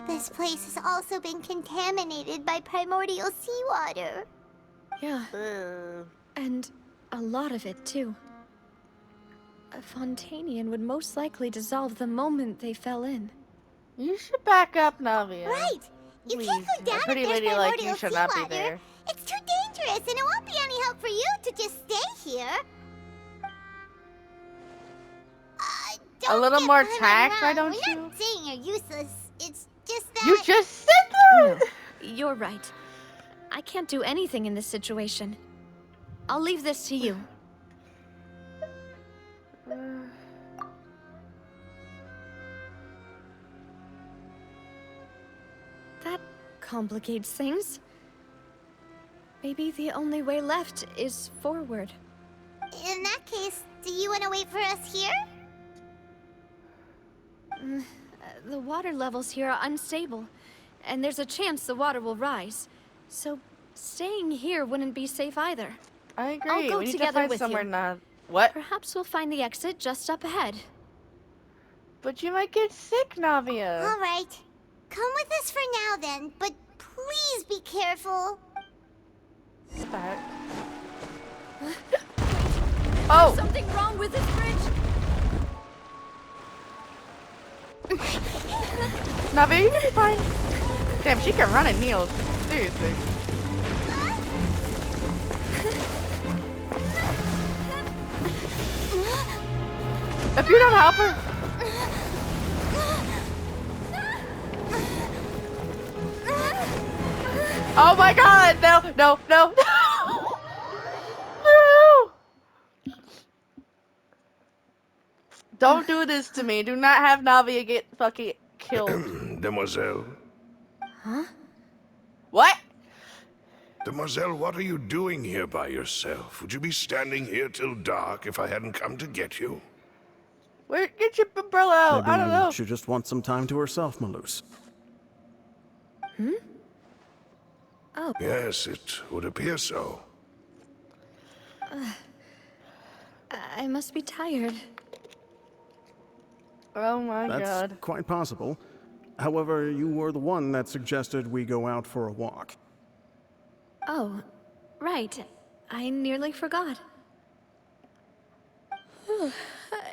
This place has also been contaminated by primordial seawater. Yeah, and a lot of it, too. A Fontanian would most likely dissolve the moment they fell in. You should back up, Navia. Right! You Please, can't go down a pretty if there's lady like you primordial should not be seawater. there. It's too dangerous, and it won't be any help for you to just stay here. Don't A little get more put tact, why around. don't We're you? not saying you're useless. It's just that... You just said that! No, you're right. I can't do anything in this situation. I'll leave this to you. That complicates things. Maybe the only way left is forward. In that case, do you want to wait for us here? The water levels here are unstable, and there's a chance the water will rise. So, staying here wouldn't be safe either. I agree. I'll go we need to together find with somewhere you. not. What? Perhaps we'll find the exit just up ahead. But you might get sick, Navia. All right. Come with us for now then, but please be careful. Start. Oh! There's something wrong with this bridge! Navia, you gonna be fine. Damn, she can run in heels. Seriously. If you don't help her. Oh my god, no, no, no, no! No! Don't do this to me. Do not have Navia get fucking killed. Demoiselle? Huh? What? Demoiselle, what are you doing here by yourself? Would you be standing here till dark if I hadn't come to get you? Where? Get your umbrella out. Maybe I don't know. she just wants some time to herself, Malus. Hmm? Oh. Yes, it would appear so. I must be tired. Oh my That's god. quite possible. However, you were the one that suggested we go out for a walk. Oh, right. I nearly forgot. Whew.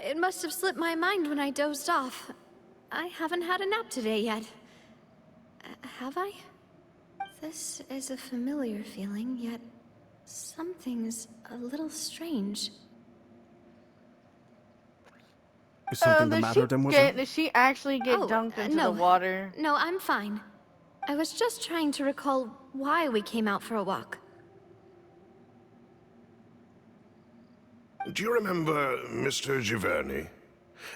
It must have slipped my mind when I dozed off. I haven't had a nap today yet. Have I? This is a familiar feeling, yet something's a little strange. Is something the matter, Demoiselle? Did she actually get dunked into no. the water? No, I'm fine. I was just trying to recall why we came out for a walk. Do you remember Mr. Giverny?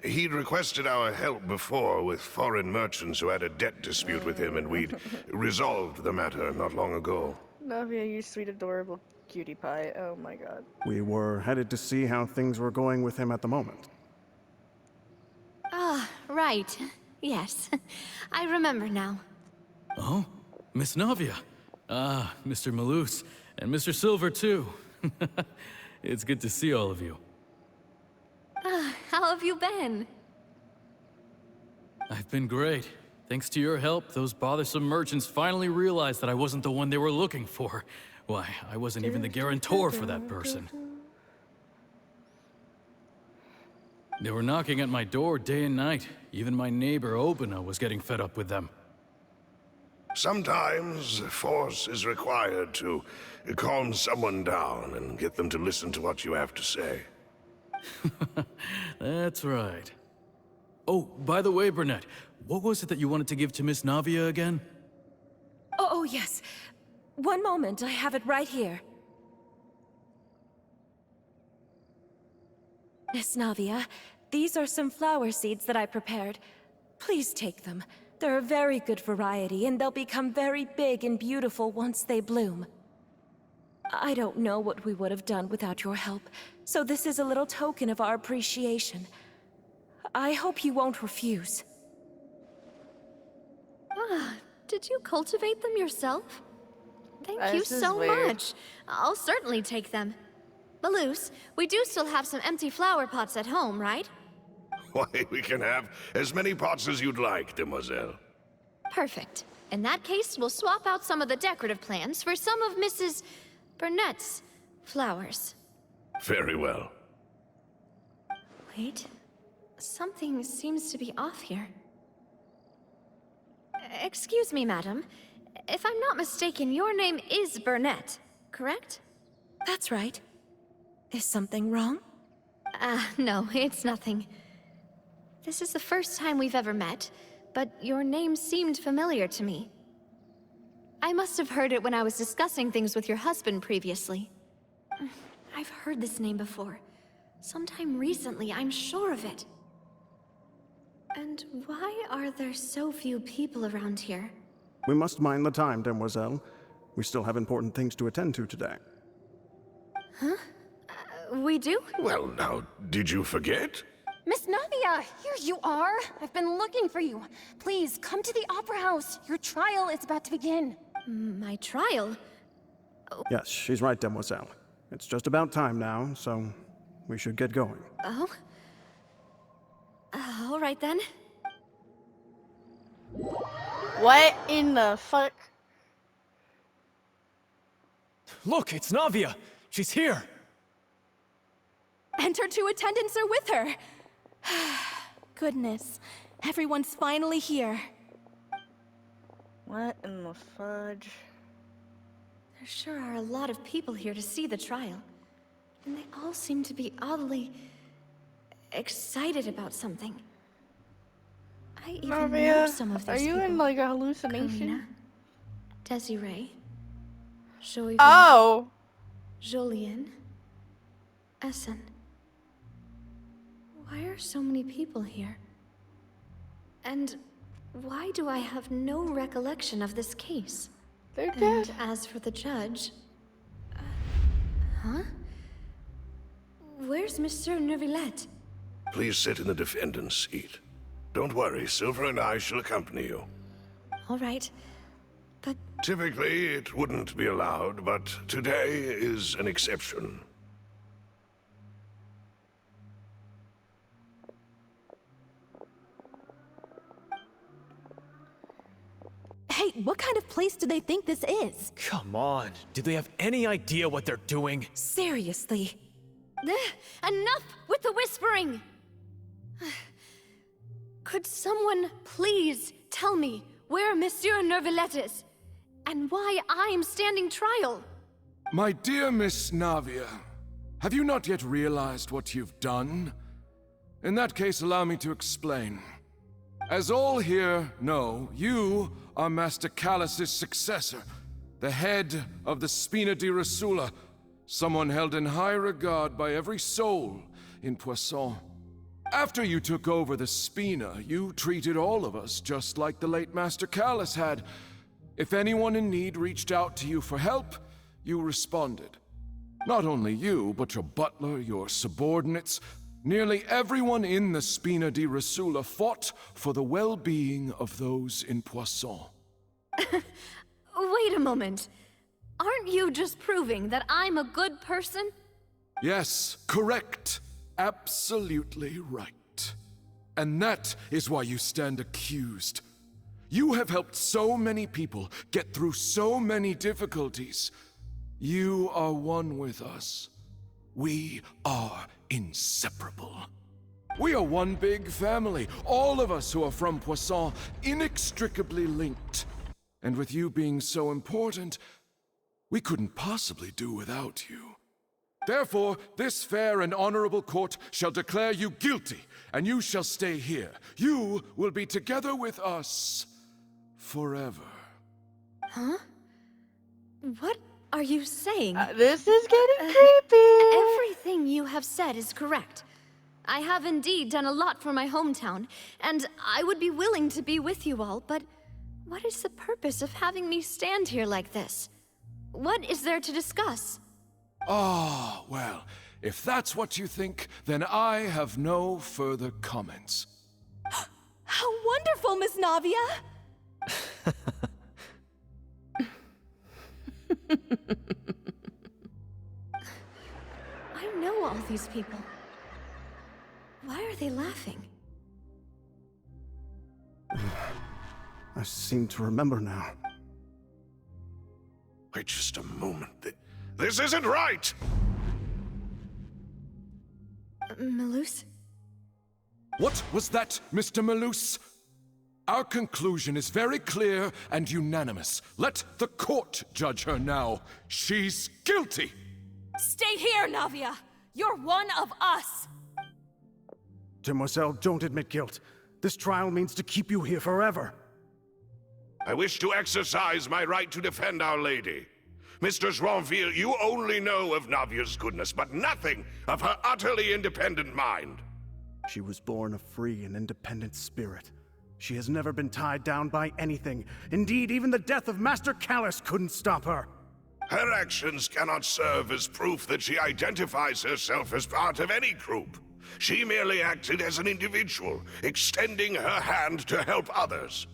He'd requested our help before with foreign merchants who had a debt dispute with him, and we'd resolved the matter not long ago. Navia, you sweet, adorable cutie pie. Oh my god. We were headed to see how things were going with him at the moment. Ah, right. Yes. I remember now. Oh, Miss Navia. Ah, Mr. Malus. And Mr. Silver, too. It's good to see all of you. How have you been? I've been great. Thanks to your help, those bothersome merchants finally realized that I wasn't the one they were looking for. Why, I wasn't even the guarantor for that person. They were knocking at my door day and night. Even my neighbor, Obina, was getting fed up with them. Sometimes force is required to calm someone down and get them to listen to what you have to say. That's right. Oh, by the way, Burnett, what was it that you wanted to give to Miss Navia again? Oh, yes. One moment, I have it right here. Miss Navia, these are some flower seeds that I prepared. Please take them. They're a very good variety, and they'll become very big and beautiful once they bloom. I don't know what we would have done without your help, so this is a little token of our appreciation. I hope you won't refuse. Ah, did you cultivate them yourself? Thank you This is so weird. much. I'll certainly take them. Malus, we do still have some empty flower pots at home, right? Why, we can have as many pots as you'd like, demoiselle. Perfect. In that case, we'll swap out some of the decorative plants for some of Mrs. Burnett's flowers. Very well. Wait. Something seems to be off here. Excuse me, madam. If I'm not mistaken, your name is Burnett, correct? That's right. Is something wrong? No, it's nothing. This is the first time we've ever met, but your name seemed familiar to me. I must have heard it when I was discussing things with your husband previously. I've heard this name before. Sometime recently, I'm sure of it. And why are there so few people around here? We must mind the time, demoiselle. We still have important things to attend to today. We do? Well, now, did you forget? Miss Navia, here you are. I've been looking for you. Please, come to the Opera House. Your trial is about to begin. My trial? Yes, she's right, demoiselle. It's just about time now, so we should get going. Oh? All right then. What in the fuck? Look, it's Navia. She's here. And her two attendants are with her. Goodness, everyone's finally here. What in the fudge? There sure are a lot of people here to see the trial. And they all seem to be oddly excited about something. I even know Navia, some of these are you people. in like a hallucination? Furina, Desiree, Joyvan, Oh! Jolien, Essen. Why are so many people here? And why do I have no recollection of this case? They're And dead. as for the judge... huh? Where's Monsieur Neuvillette? Please sit in the defendant's seat. Don't worry, Silver and I shall accompany you. All right, but Typically, it wouldn't be allowed, but today is an exception. Hey, what kind of place do they think this is? Come on. Do they have any idea what they're doing? Seriously. enough with the whispering! Could someone please tell me where Monsieur Neuvillette is? And why I'm standing trial? My dear Miss Navia, have you not yet realized what you've done? In that case, allow me to explain. As all here know, you are Master Callus's successor, the head of the Spina di Rosula, someone held in high regard by every soul in Poisson. After you took over the Spina, you treated all of us just like the late Master Callus had. If anyone in need reached out to you for help, you responded. Not only you, but your butler, your subordinates, nearly everyone in the Spina di Rosula fought for the well-being of those in Poisson. Wait a moment. Aren't you just proving that I'm a good person? Yes, correct. Absolutely right. And that is why you stand accused. You have helped so many people get through so many difficulties. You are one with us. We are inseparable. We are one big family, all of us who are from Poisson, inextricably linked. And with you being so important, we couldn't possibly do without you. Therefore, this fair and honorable court shall declare you guilty, and you shall stay here. You will be together with us forever. Huh? What are you saying? This is getting creepy. Everything you have said is correct. I have indeed done a lot for my hometown, and I would be willing to be with you all, but what is the purpose of having me stand here like this? What is there to discuss? Ah, well, if that's what you think, then I have no further comments. How wonderful, Miss Navia! I know all these people. Why are they laughing? I seem to remember now. Wait just a moment. This isn't right! Malus? What was that, Mr. Malus? Our conclusion is very clear and unanimous. Let the court judge her now. She's guilty! Stay here, Navia! You're one of us! Demoiselle, don't admit guilt. This trial means to keep you here forever. I wish to exercise my right to defend Our Lady. Mr. Joinville, you only know of Navia's goodness, but nothing of her utterly independent mind. She was born a free and independent spirit. She has never been tied down by anything. Indeed, even the death of Master Callus couldn't stop her. Her actions cannot serve as proof that she identifies herself as part of any group. She merely acted as an individual, extending her hand to help others.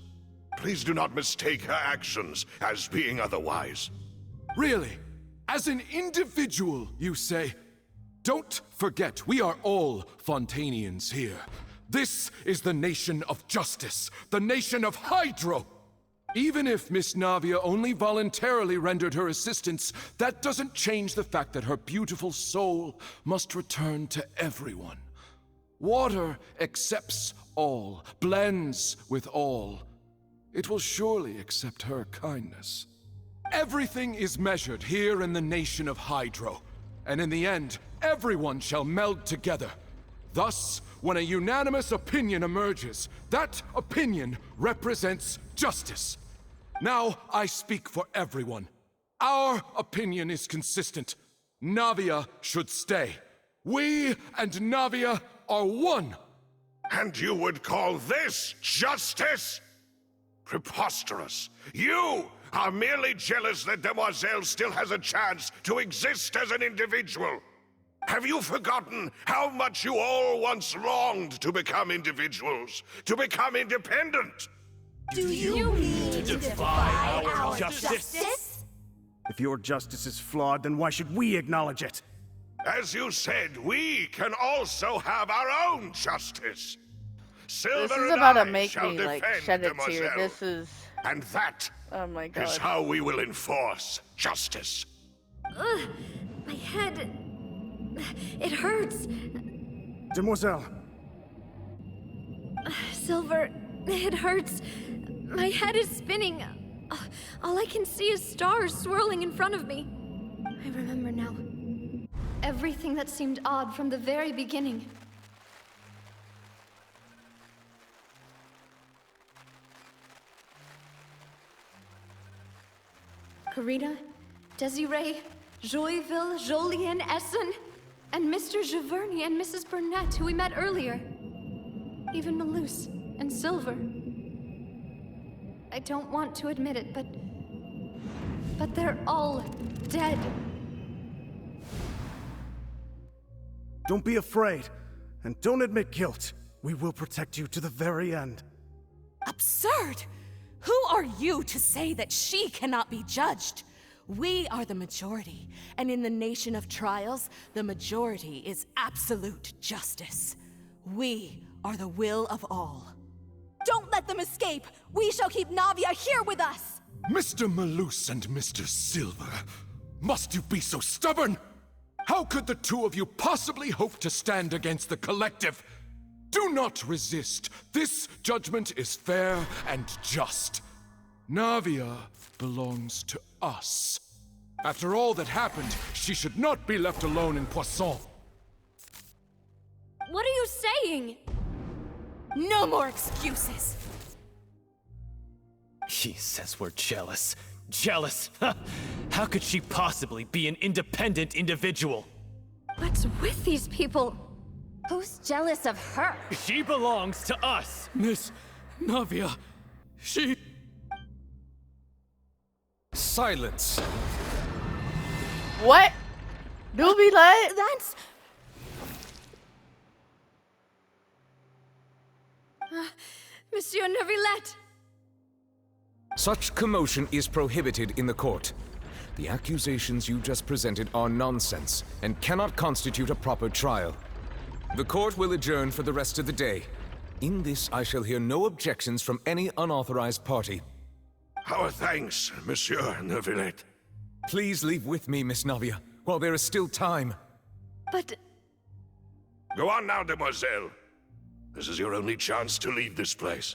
Please do not mistake her actions as being otherwise. Really? As an individual, you say? Don't forget, we are all Fontanians here. This is the nation of justice, the nation of Hydro. Even if Miss Navia only voluntarily rendered her assistance, that doesn't change the fact that her beautiful soul must return to everyone. Water accepts all, blends with all. It will surely accept her kindness. Everything is measured here in the nation of Hydro, and in the end, everyone shall meld together. Thus, when a unanimous opinion emerges, that opinion represents justice. Now I speak for everyone. Our opinion is consistent. Navia should stay. We and Navia are one. And you would call this justice? Preposterous. You are merely jealous that Demoiselle still has a chance to exist as an individual. Have you forgotten how much you all once longed to become individuals, to become independent? Do you mean to defy our justice? If your justice is flawed, then why should we acknowledge it? As you said, we can also have our own justice. Silver This is and about I to make shall me, like, defend shed a tear. Demoiselle. This is... And that Oh my god. is how we will enforce justice. Ugh, my head. It hurts. Demoiselle, Silver, it hurts. My head is spinning. All I can see is stars swirling in front of me. I remember now. Everything that seemed odd from the very beginning. Karina, Desiree, Joyville, Jolien, Essen, and Mr. Giverny and Mrs. Burnett, who we met earlier. Even Malus and Silver. I don't want to admit it, but they're all dead. don't be afraid, and don't admit guilt. We will protect you to the very end. Absurd! Who are you to say that she cannot be judged? We are the majority, and in the nation of trials, the majority is absolute justice. We are the will of all. Don't let them escape! We shall keep Navia here with us! Mr. Malus and Mr. Silver, must you be so stubborn? How could the two of you possibly hope to stand against the collective? Do not resist. This judgment is fair and just. Navia belongs to us. After all that happened, she should not be left alone in Poisson. What are you saying? No more excuses! She says we're jealous. Jealous? How could she possibly be an independent individual? What's with these people? Who's jealous of her? She belongs to us! Miss Navia, she... Silence. What? Doobie let? That's... Monsieur Neuvillette! Such commotion is prohibited in the court. The accusations you just presented are nonsense and cannot constitute a proper trial. The court will adjourn for the rest of the day. In this, I shall hear no objections from any unauthorized party. Our thanks, Monsieur Neuvillette. Please leave with me, Miss Navia, while there is still time. But Go on now, demoiselle. This is your only chance to leave this place.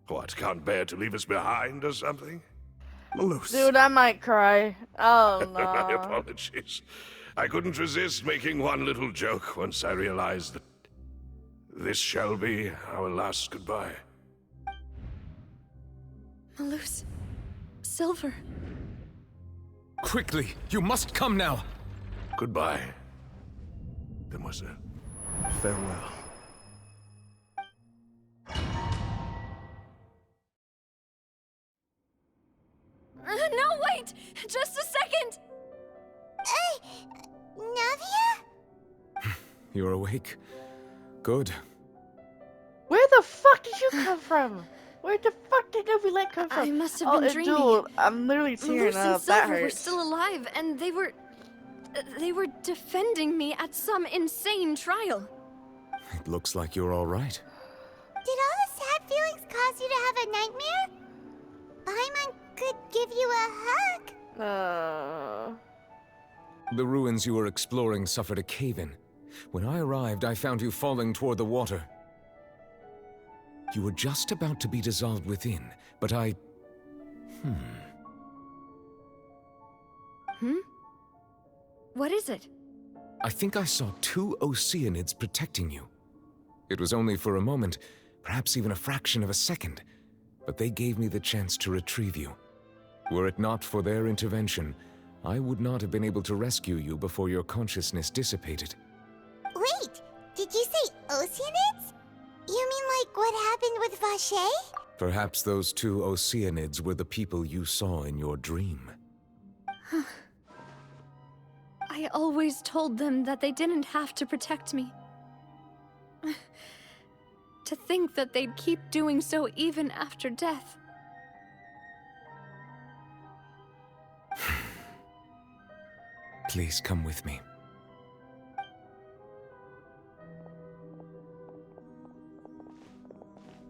What, can't bear to leave us behind or something? Malus. Dude, I might cry. Oh My no. apologies. I couldn't resist making one little joke once I realized that this shall be our last goodbye. Malus, Silver. Quickly, you must come now! Goodbye, demoiselle. Farewell. No, wait! Just a second! Navia? You're awake. Good. Where the fuck did you come from? Where the fuck did Neuvillette come from? I must have been dreaming. Dude, I'm literally tearing Malus and up. That Silver were hurts. still alive, and they were defending me at some insane trial. It looks like you're all right. Did all the sad feelings cause you to have a nightmare? Paimon could give you a hug. The ruins you were exploring suffered a cave-in. When I arrived, I found you falling toward the water. You were just about to be dissolved within, but I... What is it? I think I saw 2 Oceanids protecting you. It was only for a moment, perhaps even a fraction of a second, but they gave me the chance to retrieve you. Were it not for their intervention, I would not have been able to rescue you before your consciousness dissipated. Wait, did you say Oceanids? You mean like what happened with Vache? Perhaps those 2 Oceanids were the people you saw in your dream. I always told them that they didn't have to protect me. To think that they'd keep doing so even after death. Please come with me.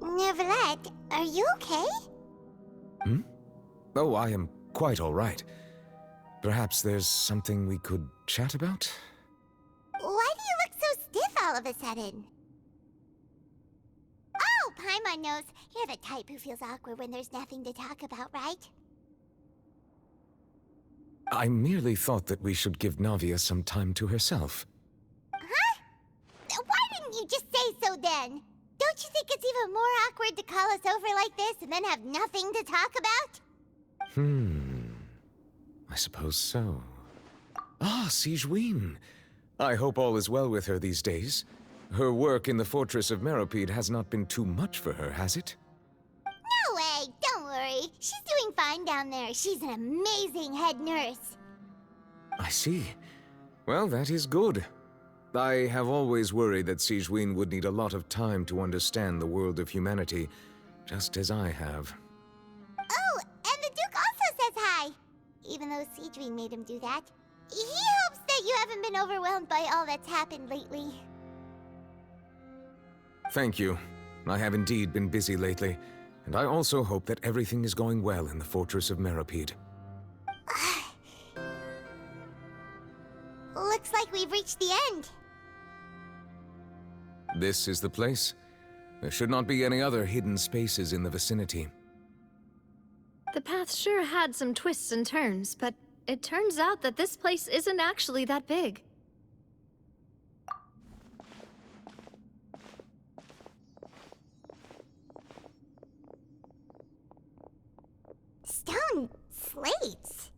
Neuvillette, are you okay? Oh, I am quite all right. Perhaps there's something we could chat about? Why do you look so stiff all of a sudden? Oh, Paimon knows. You're the type who feels awkward when there's nothing to talk about, right? I merely thought that we should give Navia some time to herself. Huh? Why didn't you just say so then? Don't you think it's even more awkward to call us over like this and then have nothing to talk about? I suppose so. Ah, Sigewinne. I hope all is well with her these days. Her work in the Fortress of Meropide has not been too much for her, has it? No way, don't worry. She's doing fine down there. She's an amazing head nurse. I see. Well, that is good. I have always worried that Sigewinne would need a lot of time to understand the world of humanity, just as I have. Oh, and the Duke also says hi. Even though Sigewinne made him do that. He hopes that you haven't been overwhelmed by all that's happened lately. Thank you. I have indeed been busy lately, and I also hope that everything is going well in the Fortress of Meropide. Looks like we've reached the end. This is the place. There should not be any other hidden spaces in the vicinity. The path sure had some twists and turns, but it turns out that this place isn't actually that big. Stone slates?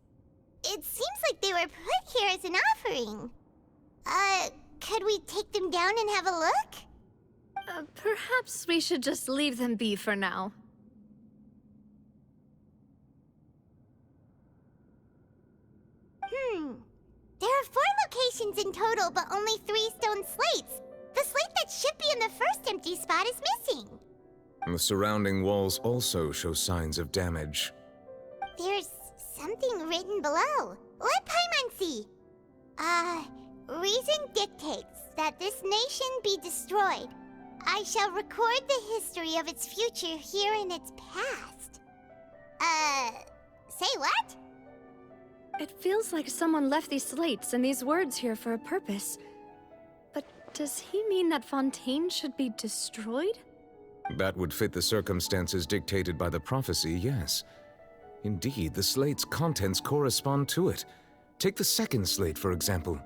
It seems like they were put here as an offering. Could we take them down and have a look? Perhaps we should just leave them be for now. There are 4 locations in total, but only 3 stone slates. The slate that should be in the first empty spot is missing. The surrounding walls also show signs of damage. There's something written below. Let Paimon see. Reason dictates that this nation be destroyed. I shall record the history of its future here in its past. Say what? It feels like someone left these slates and these words here for a purpose. But does he mean that Fontaine should be destroyed? That would fit the circumstances dictated by the prophecy, yes. Indeed, the slate's contents correspond to it. Take the second slate, for example.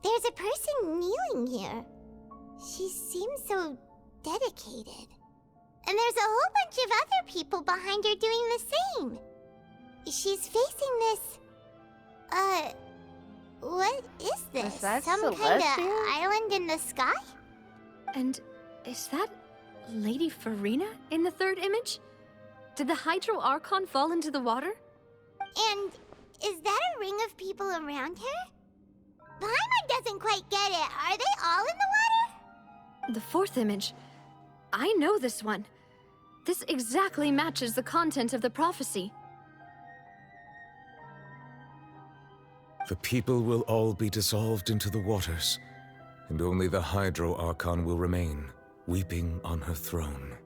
There's a person kneeling here. She seems so dedicated. And there's a whole bunch of other people behind her doing the same. She's facing this... what is this? Is that Some kind Celestia? of island in the sky? And is that Lady Furina in the third image? Did the Hydro Archon fall into the water? And is that a ring of people around her? Paimon doesn't quite get it. Are they all in the water? The fourth image. I know this one. This exactly matches the content of the prophecy. The people will all be dissolved into the waters, and only the Hydro Archon will remain, weeping on her throne.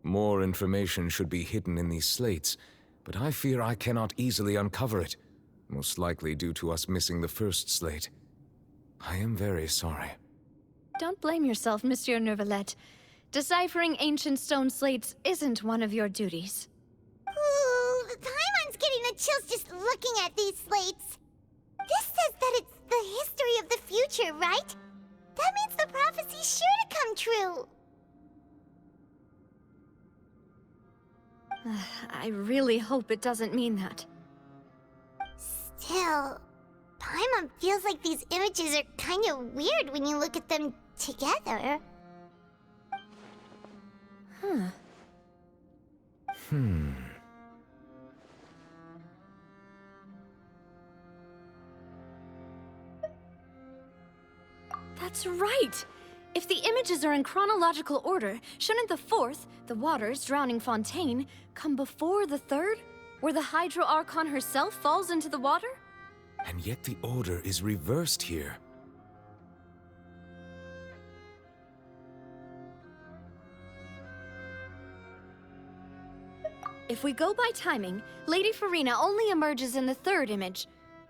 More information should be hidden in these slates, but I fear I cannot easily uncover it, most likely due to us missing the first slate. I am very sorry. Don't blame yourself, Monsieur Neuvillette. Deciphering ancient stone slates isn't one of your duties. Ooh, Paimon's getting the chills just looking at these slates. This says that it's the history of the future, right? That means the prophecy's sure to come true. I really hope it doesn't mean that. Still, Paimon feels like these images are kind of weird when you look at them together. That's right! If the images are in chronological order, shouldn't the fourth, the waters drowning Fontaine, come before the third, where the Hydro Archon herself falls into the water? And yet the order is reversed here. If we go by timing, Lady Furina only emerges in the third image.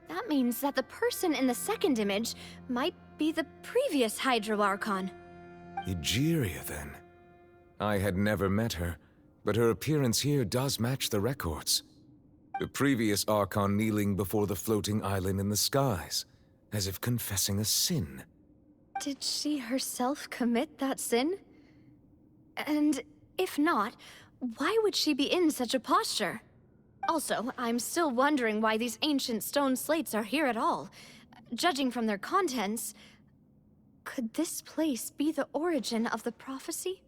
That means that the person in the second image might be the previous Hydro Archon. Egeria, then. I had never met her, but her appearance here does match the records. The previous Archon kneeling before the floating island in the skies, as if confessing a sin. Did she herself commit that sin? And if not, why would she be in such a posture? Also, I'm still wondering why these ancient stone slates are here at all. Judging from their contents, could this place be the origin of the prophecy?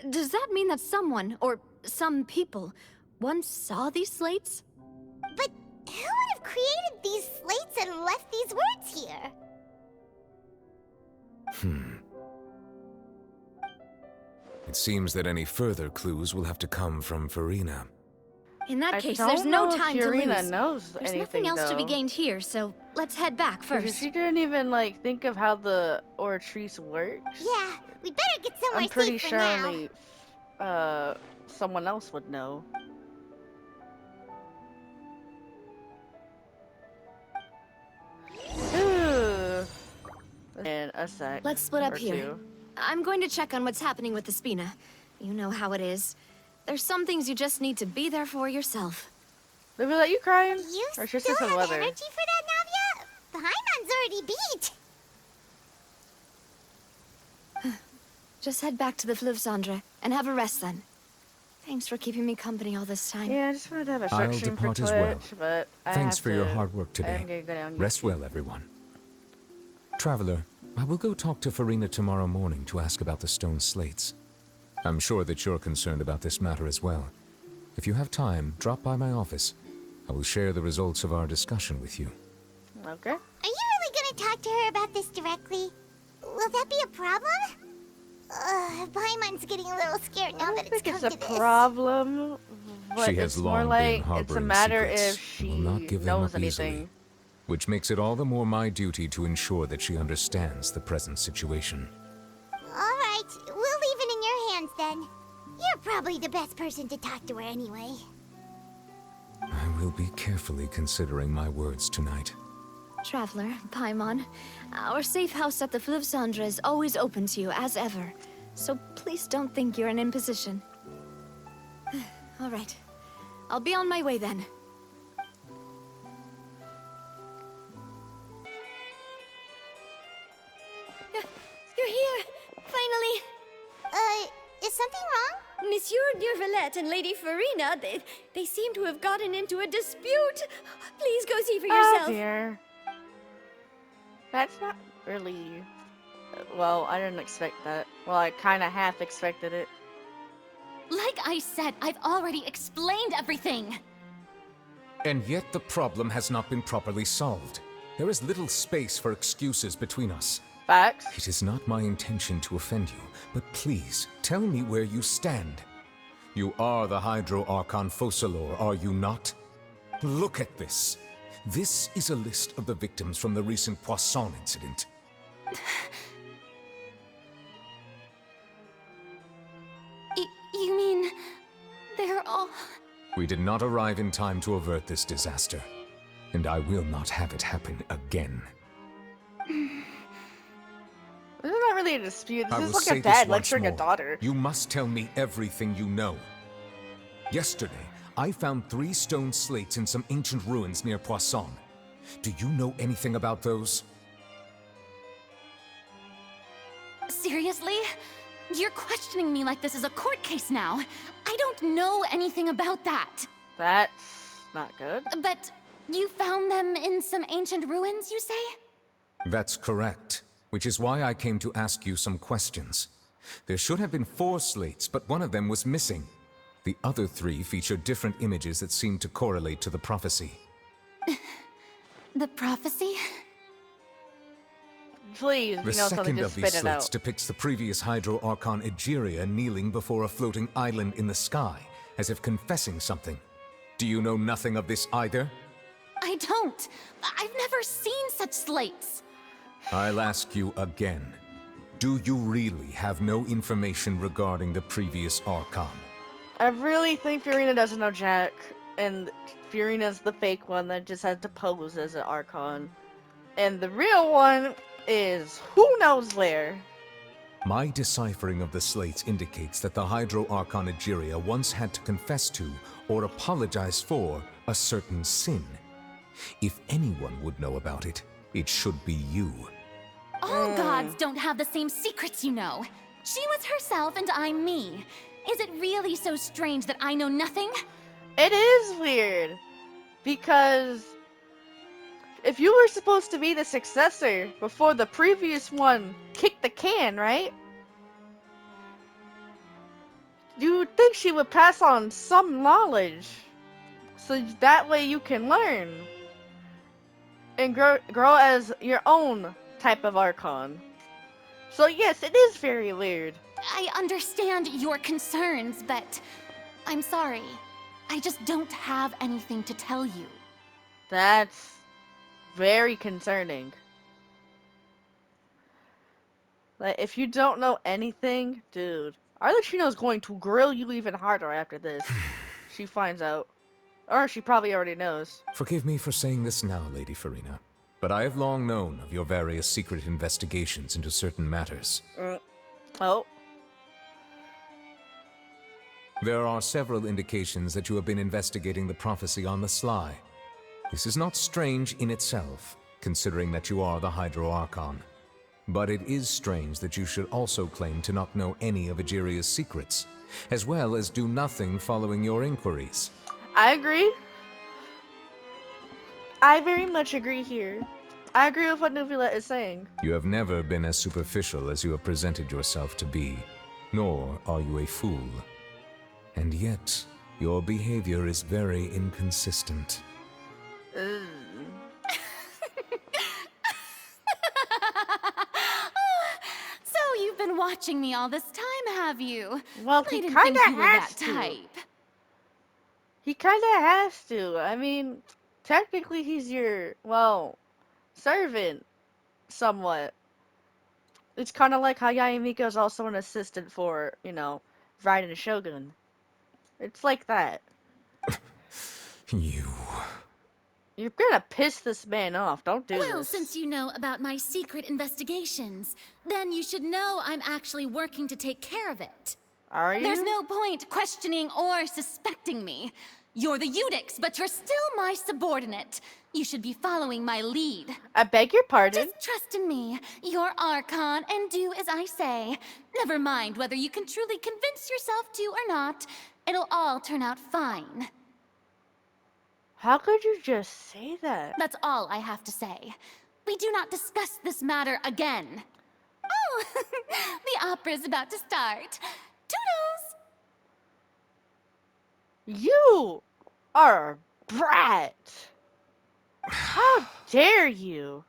Does that mean that someone, or some people, once saw these slates? But who would have created these slates and left these words here? It seems that any further clues will have to come from Furina. In that I case, don't there's no know if time to Furina lose. knows There's anything, nothing else to be though. gained here, so let's head back Because first. she didn't even, like, think of how the Oratrice works. Yeah, we better get somewhere I'm pretty safe for sure now. only, someone else would know. Ooh. In a sec. Let's split up or here. two. I'm going to check on what's happening with the Spina. You know how it is. There's some things you just need to be there for yourself. Neuvillette, you crying? You Or just still some have weather? energy for that, Navia? Paimon's already beat. Just head back to the Fleuve Cendre and have a rest then. Thanks for keeping me company all this time. Yeah, I just wanted to have a short I'll stream for depart Twitch, as well. but I Thanks have for your to- hard work I today. am gonna go down Rest YouTube. well, everyone. Traveler, I will go talk to Furina tomorrow morning to ask about the stone slates. I'm sure that you're concerned about this matter as well. If you have time, drop by my office. I will share the results of our discussion with you. Okay. Are you really gonna talk to her about this directly? Will that be a problem? Paimon's getting a little scared now that it's I come think it's to a this. problem, but She has it's more long like been it's a harboring matter secrets if she and will not give them knows up easily. anything. Which makes it all the more my duty to ensure that she understands the present situation. Alright, we'll leave it in your hands then. You're probably the best person to talk to her anyway. I will be carefully considering my words tonight. Traveler, Paimon, our safe house at the Fleuve Cendre is always open to you, as ever. So please don't think you're an imposition. All right. I'll be on my way then. You're here! Finally! Is something wrong? Monsieur Durvalette and Lady Furina, they seem to have gotten into a dispute. Please go see for yourself. Oh dear. That's not really... Well, I didn't expect that. Well, I kind of half expected it. Like I said, I've already explained everything. And yet the problem has not been properly solved. There is little space for excuses between us. Facts. It is not my intention to offend you, but please, tell me where you stand. You are the Hydro Archon Focalor, are you not? Look at this. This is a list of the victims from the recent Poisson incident. You mean... they're all... We did not arrive in time to avert this disaster, and I will not have it happen again. This is not really a dispute. I This is will like say a dad this once lecturing a more. daughter. You must tell me everything you know. Yesterday, I found 3 stone slates in some ancient ruins near Poisson. Do you know anything about those? Seriously? You're questioning me like this is a court case now. I don't know anything about that. That's not good. But you found them in some ancient ruins, you say? That's correct, which is why I came to ask you some questions. There should have been 4 slates, but one of them was missing. The other 3 feature different images that seem to correlate to the prophecy. The prophecy? Please, The you know something, second just of these spit it slates out. depicts the previous Hydro Archon Egeria kneeling before a floating island in the sky, as if confessing something. Do you know nothing of this either? I don't. I've never seen such slates. I'll ask you again. Do you really have no information regarding the previous Archon? I really think Furina doesn't know Jack, and Furina's the fake one that just has to pose as an Archon. And the real one is who knows where. My deciphering of the slates indicates that the Hydro Archon Egeria once had to confess to, or apologize for, a certain sin. If anyone would know about it, it should be you. All gods don't have the same secrets, you know. She was herself and I'm me. Is it really so strange that I know nothing? It is weird, because if you were supposed to be the successor before the previous one kicked the can, right? You would think she would pass on some knowledge, so that way you can learn and grow as your own type of Archon. So yes, it is very weird. I understand your concerns, but I'm sorry. I just don't have anything to tell you. That's very concerning. Like, if you don't know anything, dude, Arlecchino's going to grill you even harder after this. She finds out. Or she probably already knows. Forgive me for saying this now, Lady Furina, but I have long known of your various secret investigations into certain matters. Oh. There are several indications that you have been investigating the prophecy on the sly. This is not strange in itself, considering that you are the Hydro Archon. But it is strange that you should also claim to not know any of Egeria's secrets, as well as do nothing following your inquiries. I agree. I very much agree here. I agree with what Nuvula is saying. You have never been as superficial as you have presented yourself to be, nor are you a fool. And yet, Your behavior is very inconsistent. So you've been watching me all this time, have you? Well, I he didn't kinda think you were has that to. type. He kinda has to. I mean, technically he's your, well, servant, somewhat. It's kind of like how Yayamika is also an assistant for, you know, Raiden Shogun. It's like that. You... You're gonna piss this man off. Don't do Well, this. since you know about my secret investigations, then you should know I'm actually working to take care of it. Are you? There's no point questioning or suspecting me. You're the Eudix, but you're still my subordinate. You should be following my lead. I beg your pardon? Just trust in me. You're Archon, and do as I say. Never mind whether you can truly convince yourself to or not. It'll all turn out fine. How could you just say that? That's all I have to say. We do not discuss this matter again. Oh, the opera's about to start. Toodles! You are a brat. How dare you?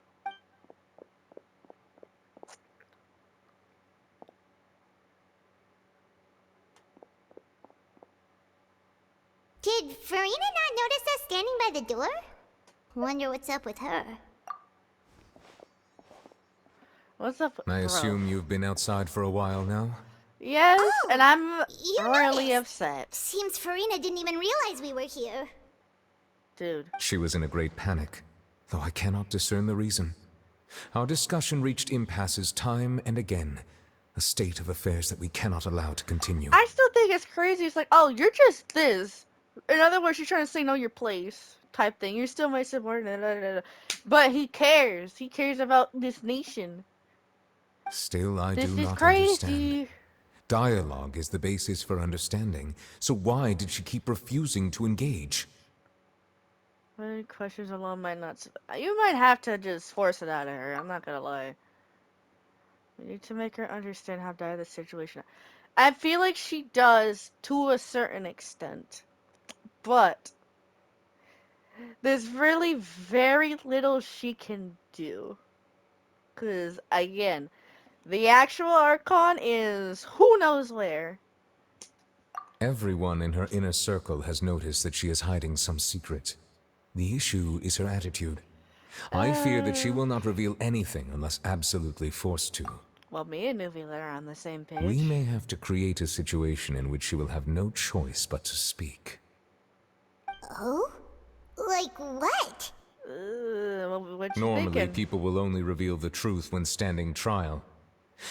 Did Furina not notice us standing by the door? Wonder what's up with her. What's up, I bro? assume you've been outside for a while now? Yes, Oh, and I'm you really noticed. upset. Seems Furina didn't even realize we were here. Dude. She was in a great panic, though I cannot discern the reason. Our discussion reached impasses time and again, a state of affairs that we cannot allow to continue. I still think it's crazy. It's like, oh, you're just this. In other words, she's trying to say know your place type thing. You're still my subordinate. But he cares. He cares about this nation. Still, I This do is not crazy. understand. Dialogue is the basis for understanding, so why did she keep refusing to engage? Any questions along my nuts? You might have to just force it out of her. I'm not gonna lie. We need to make her understand how dire the situation. I feel like she does to a certain extent, but there's really very little she can do. Cause again, the actual Archon is who knows where. Everyone in her inner circle has noticed that she is hiding some secret. The issue is her attitude. I fear that she will not reveal anything unless absolutely forced to. Well, me and Nuvila are on the same page. We may have to create a situation in which she will have no choice but to speak. Oh? Like what? What you Normally, thinking? people will only reveal the truth when standing trial.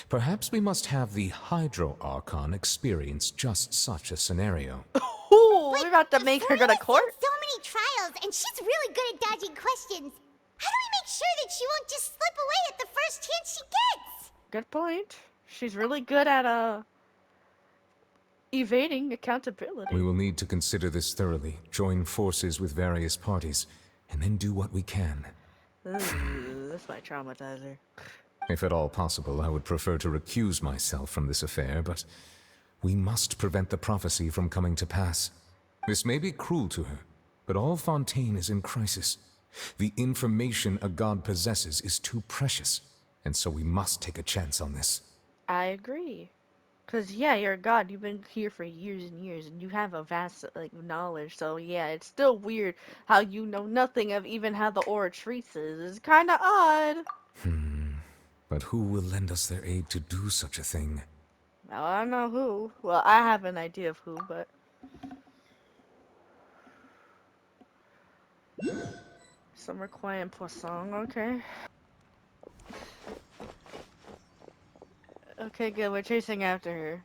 Perhaps we must have the Hydro Archon experience just such a scenario. Ooh, we're about to make her go to Furina's court? seen so many trials, and she's really good at dodging questions. How do we make sure that she won't just slip away at the first chance she gets? Good point. She's really good at evading accountability. We will need to consider this thoroughly, join forces with various parties, and then do what we can. This might traumatize her. If at all possible, I would prefer to recuse myself from this affair, but we must prevent the prophecy from coming to pass. This may be cruel to her, but all Fontaine is in crisis. The information a god possesses is too precious, and so we must take a chance on this. I agree. Cause yeah, you're a god. You've been here for years and years, and you have a vast knowledge. So yeah, it's still weird how you know nothing of even how the Oratrice is. It's kind of odd. But who will lend us their aid to do such a thing? Now I don't know who. Well, I have an idea of who, but Summer Quiet Poisson. Okay. Okay, good. We're chasing after her.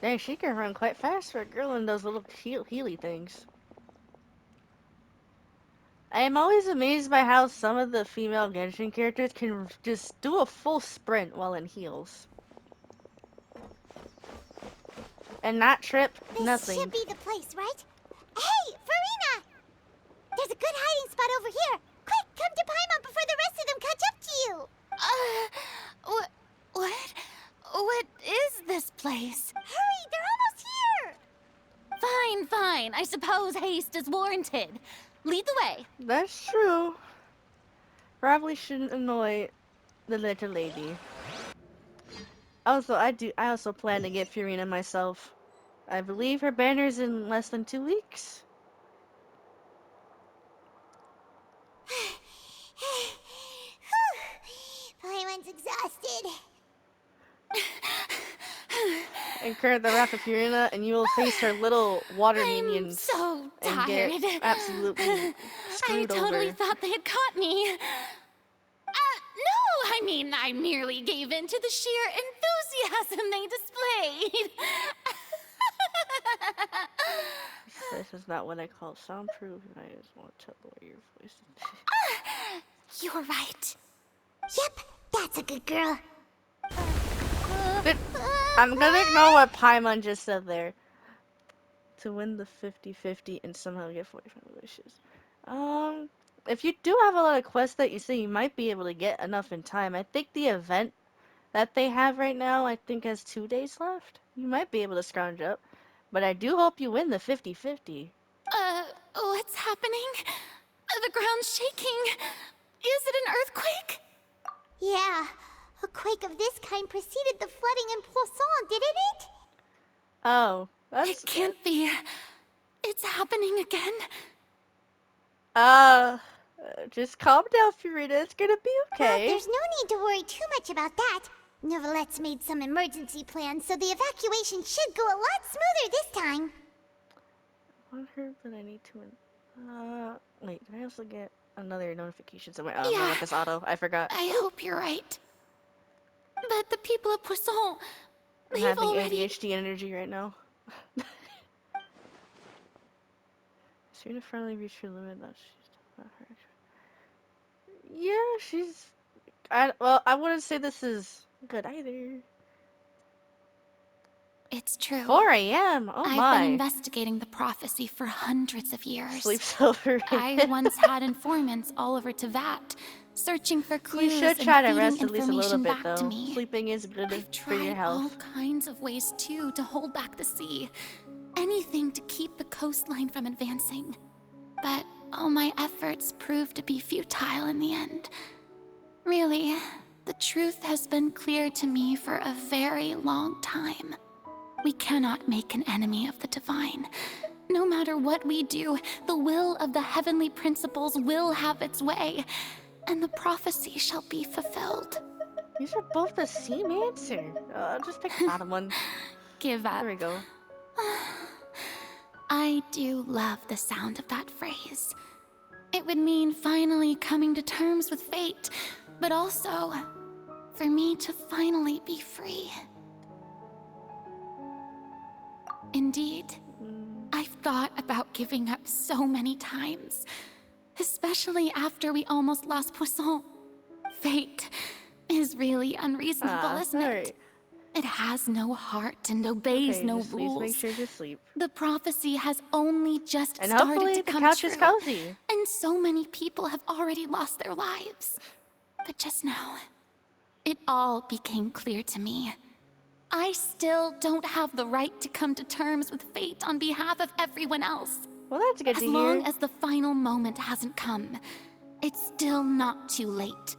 Dang, she can run quite fast for a girl in those little healy things. I am always amazed by how some of the female Genshin characters can just do a full sprint while in heels. And not trip, nothing. This should be the place, right? Hey, Furina! There's a good hiding spot over here. Quick, come to Paimon before the rest of them catch up to you. What? What is this place? Hurry, they're almost here! Fine, fine. I suppose haste is warranted. Lead the way. That's true. Probably shouldn't annoy the little lady. Also, I also plan to get Furina myself. I believe her banner's in less than 2 weeks. Paimon's exhausted. Incur the wrath of Furina, and you will face her little water I'm minions so and tired. get absolutely I screwed totally over. thought they had caught me. No, I mean, I merely gave in to the sheer enthusiasm they displayed. This is not what I call soundproof, and I just want to tell the way your voice is. You're right. Yep, that's a good girl. I'm gonna ignore what Paimon just said there. To win the 50-50 and somehow get 45 wishes. If you do have a lot of quests that you say, you might be able to get enough in time. I think the event that they have right now, I think has 2 days left. You might be able to scrounge up. But I do hope you win the 50-50. What's happening? The ground's shaking. Is it an earthquake? Yeah, a quake of this kind preceded the flooding in Poisson, didn't it? Oh, that's... It can't be. It's happening again. Just calm down, Furina. It's gonna be okay. There's no need to worry too much about that. Novelette's made some emergency plans, so the evacuation should go a lot smoother this time. One herb that I need to win. Wait, did I also get another notification somewhere? Oh, Yeah. Marcus Auto. I forgot. I hope you're right. But the people of Poisson, I'm they've having already... ADHD energy right now. Serena finally reached her limit. That she's not her. Yeah, she's. Well, I wouldn't say this is good either. It's true. 4 a.m. Oh I've my. been investigating the prophecy for hundreds of years. Sleep's over. I once had informants all over Tevat, searching for You clues should and try to feeding rest at least a little information bit, back though. to me. Sleeping is good I've for your tried all health. kinds of ways too to hold back the sea. Anything to keep the coastline from advancing. But all my efforts proved to be futile in the end. Really, the truth has been clear to me for a very long time. We cannot make an enemy of the divine. No matter what we do, the will of the heavenly principles will have its way, and the prophecy shall be fulfilled. These are both the same answer. Just pick the bottom one. Give up. There we go. I do love the sound of that phrase. It would mean finally coming to terms with fate, but also for me to finally be free. Indeed, I've thought about giving up so many times, especially after we almost lost Poisson. Fate is really unreasonable, isn't it? Alright. It has no heart and obeys Okay, no just please rules. make sure to sleep. The prophecy has only just And started hopefully to the come couch true, is cozy. and so many people have already lost their lives. But just now, it all became clear to me. I still don't have the right to come to terms with fate on behalf of everyone else. Well, that's good As to long hear. as the final moment hasn't come, it's still not too late.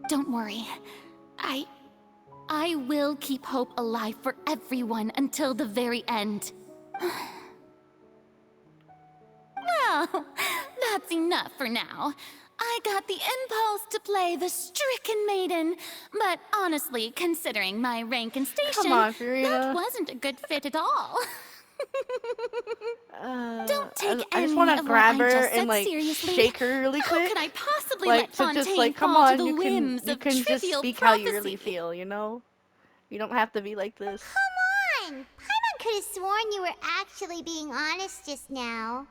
Don't worry. I will keep hope alive for everyone until the very end. Well, that's enough for now. I got the impulse to play the stricken maiden, but honestly, considering my rank and station, Come on, Furina. that wasn't a good fit at all. Don't take I just any want of to what grab I her just and said like seriously. shake her really How quick. could I possibly Like let to Fontaine just like, come fall on, to the you whims can of just trivial speak prophecy? how you really feel, you know? You don't have to be like this. Come on! Paimon could have sworn you were actually being honest just now.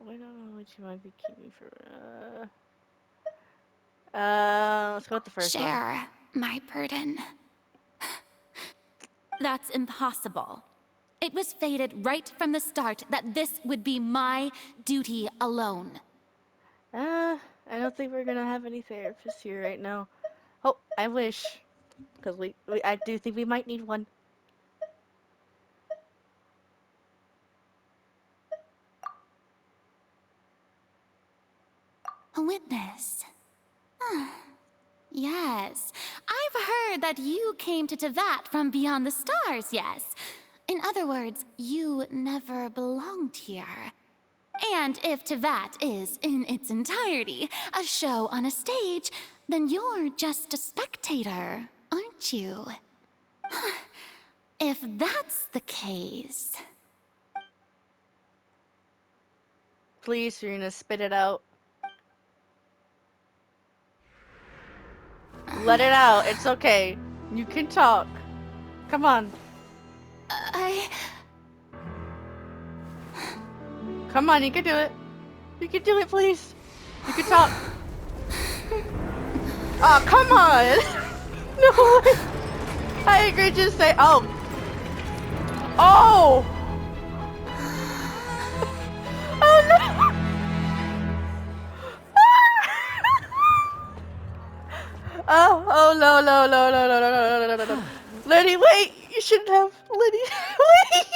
I don't know what you might be keeping for. Let's go with the first one. Share my burden. That's impossible. It was fated right from the start that this would be my duty alone. I don't think we're gonna have any therapists here right now. Oh, I wish. Because I do think we might need one. A witness. Yes. I've heard that you came to Tevat from beyond the stars, yes. In other words, you never belonged here. And if Tevat is, in its entirety, a show on a stage, then you're just a spectator, aren't you? If that's the case... Please, Furina, spit it out. Let it out. It's okay. You can talk. Come on. Come on, you can do it. You can do it, please. You can talk. Oh, come on. No way. I agree. Just say, oh. Oh. Oh, no. Oh, no, no, no, no, no, no, no, no, no, no. Lenny, wait. You shouldn't have. Lenny, wait.